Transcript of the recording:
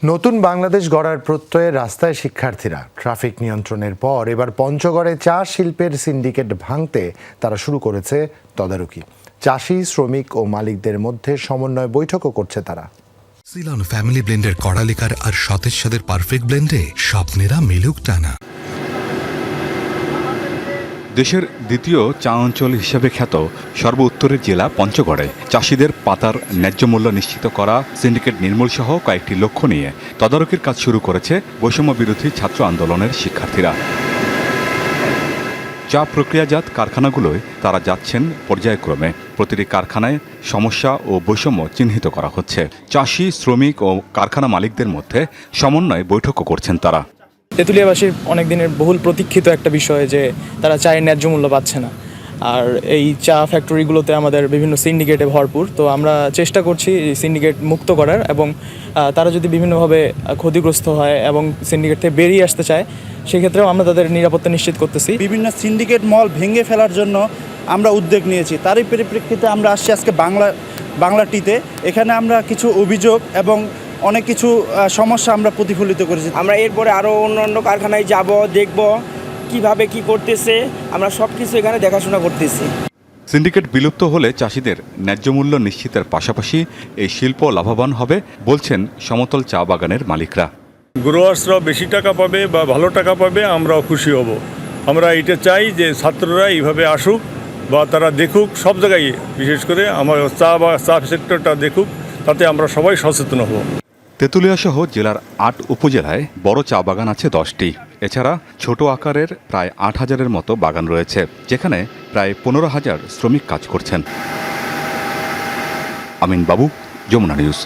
নতুন বাংলাদেশ গড়ার প্রত্যয়ে রাস্তায় শিক্ষার্থীরা ট্রাফিক নিয়ন্ত্রণের পর এবার পঞ্চগড়ে চা শিল্পের সিন্ডিকেট ভাঙতে তারা শুরু করেছে তদারকি। চাষি, শ্রমিক ও মালিকদের মধ্যে সমন্বয় বৈঠকও করছে তারা। সিলন ফ্যামিলি ব্লেন্ডের কড়ালিকার আর সতেজ স্বাদের পারফেক্ট ব্লেন্ডে স্বপ্নেরা মিলুক টানা। দেশের দ্বিতীয় চা অঞ্চল হিসেবে খ্যাত সর্ব উত্তরের জেলা পঞ্চগড়ে চাষিদের পাতার ন্যায্য মূল্য নিশ্চিত করা, সিন্ডিকেট নির্মূল সহ কয়েকটি লক্ষ্য নিয়ে তদারকির কাজ শুরু করেছে বৈষম্য বিরোধী ছাত্র আন্দোলনের শিক্ষার্থীরা। চা প্রক্রিয়াজাত কারখানাগুলোয় তারা যাচ্ছেন পর্যায়ক্রমে। প্রতিটি কারখানায় সমস্যা ও বৈষম্য চিহ্নিত করা হচ্ছে। চাষি, শ্রমিক ও কারখানা মালিকদের মধ্যে সমন্বয় বৈঠকও করছেন তারা। তেঁতুলিয়াবাসীর অনেক দিনের বহুল প্রতীক্ষিত একটা বিষয় যে তারা চায়ের ন্যায্য মূল্য পাচ্ছে না। আর এই চা ফ্যাক্টরিগুলোতে আমাদের বিভিন্ন সিন্ডিকেটে ভরপুর। তো আমরা চেষ্টা করছি সিন্ডিকেট মুক্ত করার, এবং তারা যদি বিভিন্নভাবে ক্ষতিগ্রস্ত হয় এবং সিন্ডিকেট থেকে বেরিয়ে আসতে চায়, সেক্ষেত্রেও আমরা তাদের নিরাপত্তা নিশ্চিত করতেছি। বিভিন্ন সিন্ডিকেট মল ভেঙে ফেলার জন্য আমরা উদ্যোগ নিয়েছি। তারই পরিপ্রেক্ষিতে আমরা আসছি আজকে বাংলা টিতে। এখানে আমরা কিছু অভিযোগ এবং অনেক কিছু সমস্যা আমরা প্রতিফলিত করেছি। আমরা এরপরে আরও অন্য কারখানায় যাব, দেখব কিভাবে কি করতেছে, আমরা সব কিছু এখানে দেখাশোনা করতেছি। সিন্ডিকেট বিলুপ্ত হলে চাষিদের ন্যায্য মূল্য নিশ্চিতের পাশাপাশি এই শিল্প লাভবান হবে বলছেন সমতল চা বাগানের মালিকরা। গ্রোয়ার্সরা বেশি টাকা পাবে বা ভালো টাকা পাবে, আমরাও খুশি হব। আমরা এটা চাই যে ছাত্ররা এইভাবে আসুক বা তারা দেখুক, সব জায়গায়, বিশেষ করে আমার চা সেক্টরটা দেখুক, তাতে আমরা সবাই সচেতন হব। তেঁতুলিয়া সহ জেলার ৮ উপজেলায় বড় চা বাগান আছে 10টি। এছাড়া ছোট আকারের প্রায় ৮,০০০-এর মতো বাগান রয়েছে, যেখানে প্রায় ১৫,০০০ শ্রমিক কাজ করছেন। আমিন বাবু, যমুনা নিউজ।